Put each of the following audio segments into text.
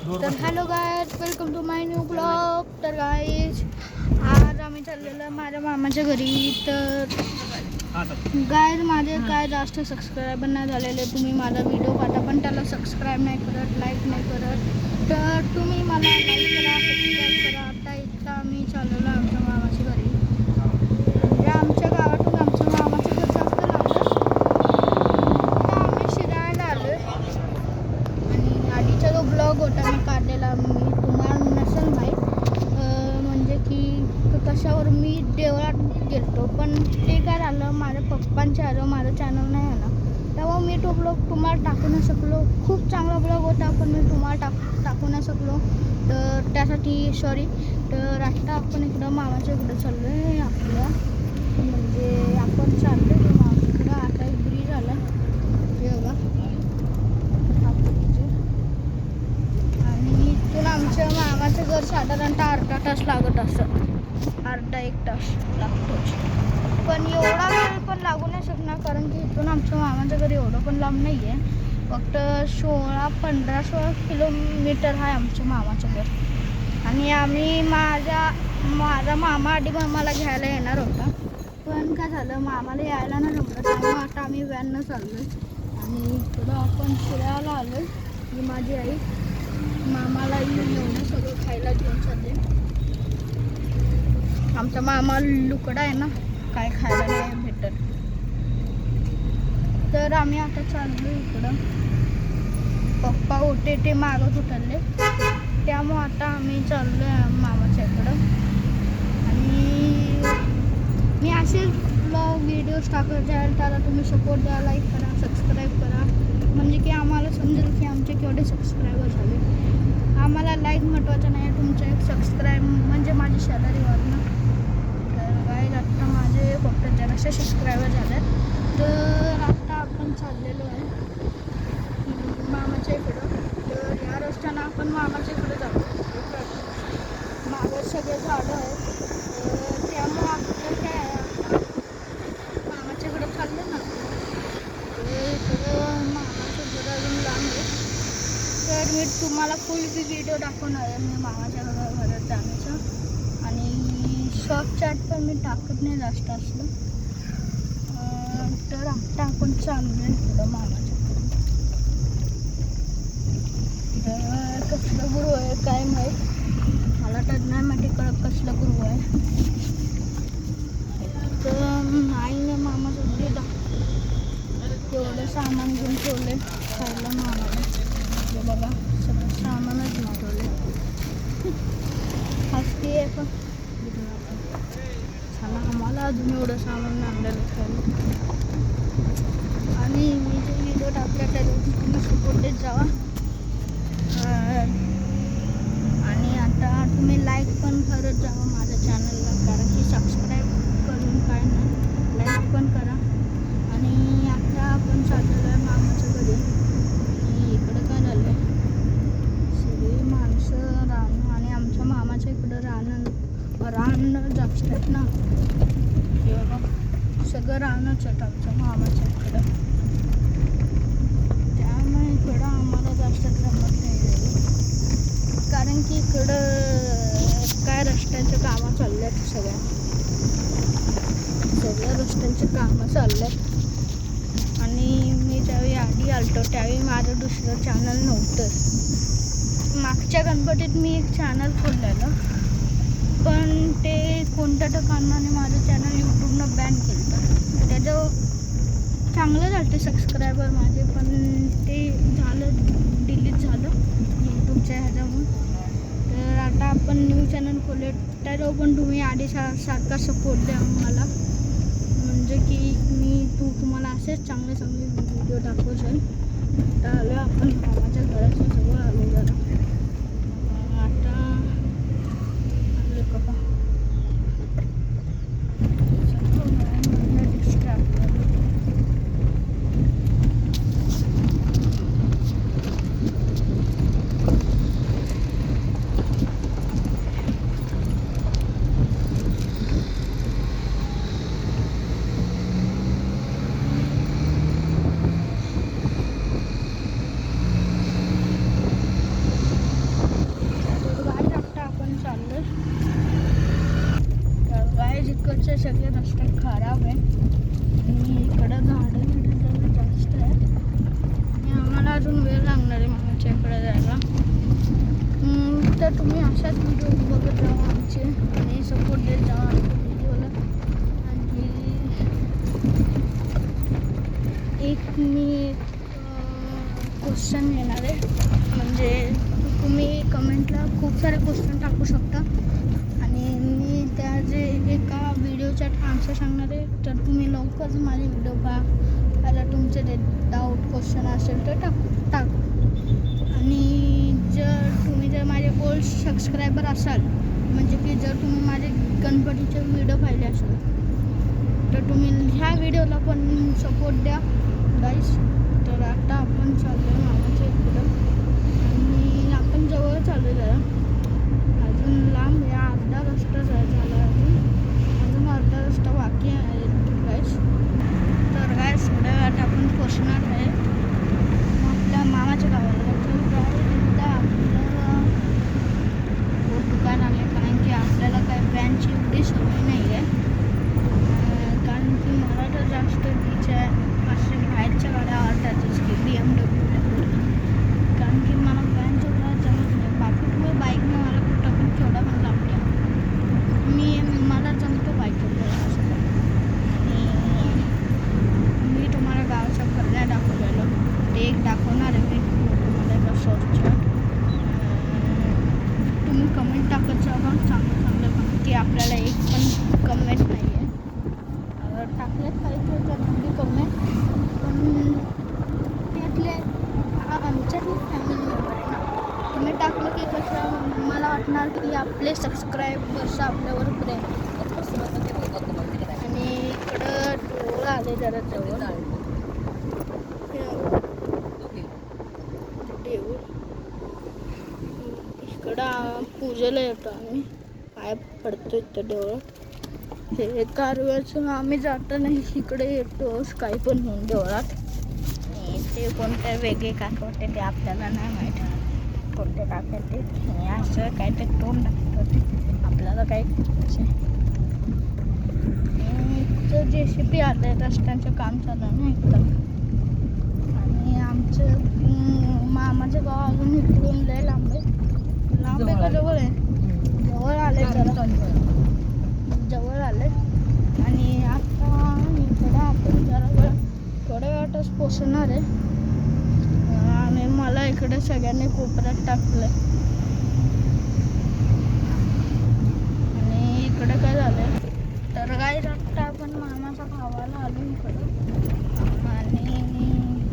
तर hello guys, welcome to my new blog. तर guys आज आम्ही चाललेलो आहे माझ्या मामाच्या घरी. तर गायज माझे काय जास्त सबस्क्रायबर नाही झालेले. तुम्ही माझा व्हिडिओ पाहता पण त्याला सबस्क्राईब नाही करत, लाईक नाही करत. तर तुम्ही मला लाईक करा, सबस्क्राईब करा. आता इथं आम्ही चाललेलो आमच्या मामाच्या घरी. म्हणजे आमच्या गावातून आमच्या मामाचं घर जास्त लागलं. तर आम्ही शिरायला आलो आणि आधीचा जो ब्लॉग होता मी काढलेला, मी तुम्हाला नसेल माहीत, म्हणजे की कशावर मी देवळात गेलतो. पण ते काय झालं, माझ्या पप्पांच्या आलं माझं चॅनल नाही आला, तेव्हा मी तो ब्लॉग तुम्हाला टाकू नाही शकलो. खूप चांगला ब्लॉग होता पण मी तुम्हाला टाकू नाही शकलो. तर त्यासाठी सॉरी. तर आता आपण इकडं मामाच्या इकडं चाललो आहे. आपल्या म्हणजे आपण चाललो आहे मामाच्या इकडं. आता एक ब्रिज आला हे बघा, हा ब्रिज. आणि इथून आमच्या मामाचं घर साधारणतः अर्धा तास लागत असं, अर्धा एक तास लागतोच. पण एवढा वेळ पण लागू नाही शकणार, कारण की इथून आमच्या मामाचं घर एवढं पण लांब नाही आहे. फक्त 16 किलोमीटर आहे आमच्या मामाचं घर. आणि आम्ही माझा मामा आधी मामाला घ्यायला येणार होता, पण काय झालं मामाला यायला नाही जमलं. त्यामुळे आता आम्ही व्हॅननं चाललो. आणि इकडं आपण फिरायला आलो. ही माझी आई मामाला एवढं सगळं खायला घेऊन चालले. आमचा मामा लुकडा आहे ना, काय खायला नाही भेटत. तर आम्ही आता चाललो इकडं. पप्पा होते ते मागत उतरले, त्यामुळे आता आम्ही चाललो आहे मामाच्या इकडं. आणि मी असेच ब्लॉग व्हिडिओज टाकत जाईल, त्याला तुम्ही सपोर्ट द्या, लाईक करा, सबस्क्राईब करा. म्हणजे की आम्हाला समजेल की आमचे केवढे सबस्क्रायबर झाले. आम्हाला लाईक महत्त्वाचं नाही, तुमचं एक सबस्क्राईब म्हणजे माझी सॅलरी वाढणं. तर गाईज आत्ता माझे फक्त जराशे सबस्क्रायबर झाले. तर आत्ता आपण चाललेलो आहे मामाच्या इकडं. तर या रस्त्यानं आपण मामाच्या इकडं जातो. मागं सगळे झाडं आहेत, त्यामुळं आपलं काय आहे, आता मामाच्या इकडं चाललं ना. तर इकडं मामाचं घर अजून लांब आहे. तर मी तुम्हाला फुल व्हिडिओ दाखवणार आहे मी मामाच्या घरात जाण्याचा. आणि शॉर्ट चॅट पण मी टाकत नाही जास्त असलं. तर आत्ता आपण चाललो आहे इकडं मामाच्या घरी. तर कसलं गुरु आहे काय माहीत, मला तर नाही माहिती कळत कसलं गुरु आहे. तर आईने मामाचं घरी तेवढं सामान घेऊन ठेवले खायला मामाला. हे बघा सगळं सामानच घेऊन ठेवले. हसती आहे पण चला, आम्हाला अजून एवढं सामान आणलेलं खायला. आणि मी जे व्हिडिओ टाकले त्याच्यावरून तुम्ही सपोर्ट देत जावा. आणि आता तुम्ही लाईक पण करत जावा माझ्या चॅनलला, कारण की सबस्क्राईब करून काय नाही, लाईक पण करा. आणि आता आपण चाललेलो आहे मामाच्या घरी. आणि इकडं काय झालं आहे, सगळी माणसं राहणं, आणि आमच्या मामाच्या इकडं राहणं जास्त आहेत ना. हे बघा सगळं राहणंच आहेत आमच्या मामाच्या इकडं. त्यामुळे इकडं आम्हाला जास्त जमत नाही, कारण की इकडं काय रस्त्याचं कामं चालले आहेत. सगळ्या रस्त्यांची कामं चालले आहेत. आणि मी त्यावेळी आधी आलतो त्यावेळी माझं दुसरं चॅनल नव्हतं. मागच्या गणपतीत मी एक चॅनल खोललेलं, पण ते कोणत्या तर कारणाने माझं चॅनल यूट्यूबनं बॅन केलं. त्याचं चांगलं झालं ते सबस्क्रायबर माझे, पण ते झालं डिलीट झालं यूट्यूबच्या ह्याच्यामुळे. तर आता आपण न्यू चॅनल खोलले, त्याच्यावर पण तुम्ही आधी सारखा सपोर्ट द्या मला, म्हणजे की तुम्हाला असेच चांगले व्हिडिओ दाखवशाल. तर आलो आपण मामाच्या घराच्या जवळ आलो जरा. आता आलो का तर तुम्ही अशाच व्हिडिओ बघत राहा आमचे आणि सपोर्ट देत जावा आमच्या व्हिडिओला. आणि एक मी क्वेश्चन येणार आहे, म्हणजे तुम्ही कमेंटला खूप सारे क्वेश्चन टाकू शकता आणि मी त्या जे एका व्हिडिओच्या आन्सर सांगणार आहे. तर तुम्ही लवकरच माझे व्हिडिओ पहा. जर तुमचे ते डाऊट क्वेश्चन असेल तर टाकू. आणि जर माझे ओल्ड सबस्क्रायबर असाल, म्हणजे की जर तुम्ही माझे गणपतीचे व्हिडिओ पाहिले असाल तर तुम्ही ह्या व्हिडिओला पण सपोर्ट द्या गाईस. तर आता आपण चाललो आहे मामाच्या इकडं आणि आपण जवळ चाललो जरा, अजून लांब या अर्धा रस्ता झाला, अजून अर्धा रस्ता बाकी आहे गाईस. तर गाईस थोड्या वेळात आपण पोचणार आहे आपल्या मामाच्या गावाला. दुकान आले, कारण की आपल्याला काही व्हॅनची एवढी सवय नाही आहे, कारण की मला तर जास्त तिच्या असे बाहेरच्या गाड्या आवडतात, जसं की BMW, कारण की मला व्हॅनच्या गाड्या जमत नाही. बाकी तुम्ही बाईकने मला कुठं पण केवढा पण लागतो, मला जमतो बाईकवर असं. आणि मी तुम्हाला गावाच्या खरल्या दाखवलेलं ते एक दाखवणार आहे मी तुम्हाला एका शॉर्टच्या. तुम्ही कमेंट टाकत जावा चांगलं की आपल्याला एक पण कमेंट नाही आहे. टाकल्यात पाहिजे तर नक्की कमेंट, पण त्यातले आमच्यातले फॅमिली मेंबर आहे ना, तुम्ही टाकलं की कसं मला वाटणार की आपले सबस्क्रायबर्स आपल्यावर प्रेम. आणि इकडं डोळं आले जरा जवळ देऊळ, इकडं पूजेला येतो आम्ही, पाय पडतो इथं देवळात. हे कारव्याचं आम्ही जाताना इकडे येतो काही पण होऊन देवळात. ते कोणते वेगळे काका होते ते आपल्याला नाही माहीत, कोणते काका ते असं काय ते तोंड दाखवत होते आपल्याला काही. JCB आलं आहे, रस्त्यांचं काम चालू आहे ना इकडं. आणि आमचं मामाचं गाव अजून इकडून लय लांब आहे का जवळ आहे? जवळ आले, जवळ आले. आणि आता इकडं आपण जरा थोड्या वेळातच पोचणार आहे. आणि मला इकडे सगळ्यांनी कोपऱ्यात टाकलं आणि इकडे काय झालं तर काय आता आपण मामाच्या गावाला आलो इकडं. आणि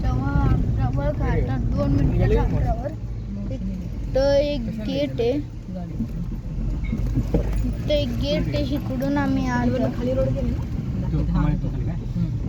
जवळ घाटात 2 मिनिटाच्या अंतरावर इथं एक गेट आहे, इथं एक गेट आहे. इकडून आम्ही आलो, खाली रोड गेले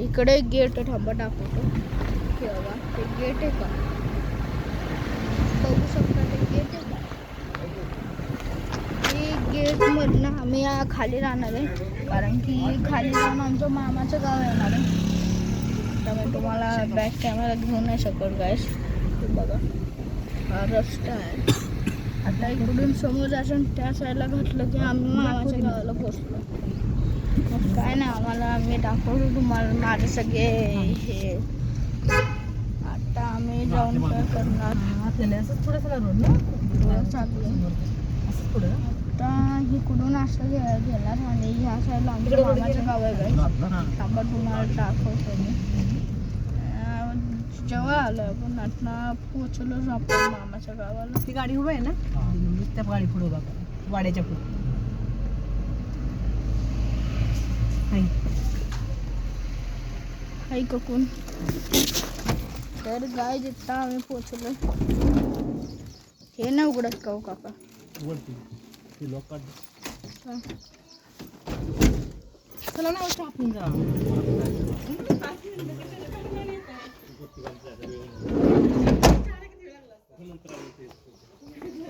इकडे एक गेट आहे, थांबा दाखवतो. बघा ते गेट आहे का, बघू शकता ते गेट आहे का. गेट मधनं आम्ही खाली राहणार आहे, कारण की खाली जाऊन आमचं मामाचं गाव येणार आहे. त्यामुळे तुम्हाला बॅक कॅमेरा घेऊन नाही शकत गाईस. बघा हा रस्ता आहे, आता इकडून समोर जायचं त्या साईडला घातलं की आम्ही मामाच्या गावाला पोचलो. मग काय नाही, आम्ही दाखवतो तुम्हाला माझे सगळे हे. आता आम्ही जाऊन काय करणार, आता इकडून असं घेणार आणि ह्या साईडला आमच्या मामाचं गाव आहे गाईस. थांबा तुम्हाला दाखवतो मी. जवळ आलं आपण, आता पोचलोच आपण मामाच्या गावाला. ती गाडी उभं आहे ना, त्या गाडी पुढे बघा, वाड्याच्या पुढे हाय ककून. तर गाय जिथं आम्ही पोचलो, हे नाही उघडत का हो काका? चला ना आपण जा.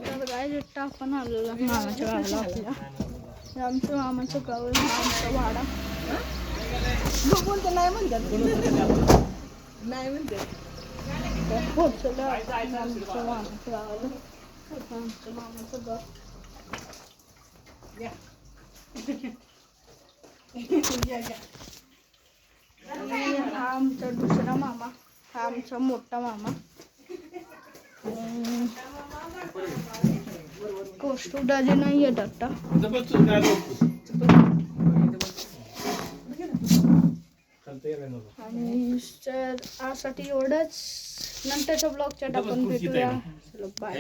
तर गाय जिथं आपण आलेलो मामाच्या गावाला आपल्या, आमचं मामाचं गाव आहे, आमचा वाडा. बोलते नाही म्हणतात, नाही म्हणतात. पोचलं आमचं मामाचं गावाला, आमचं मामाचं गाव. हा आमचा दुसरा मामा, हा आमचा मोठा मामा. वस्तू दाजी नाही येत आता. आणि तर आजसाठी एवढंच. नंतरच्या ब्लॉगच्यात आपण भेटूया. चलो बाय.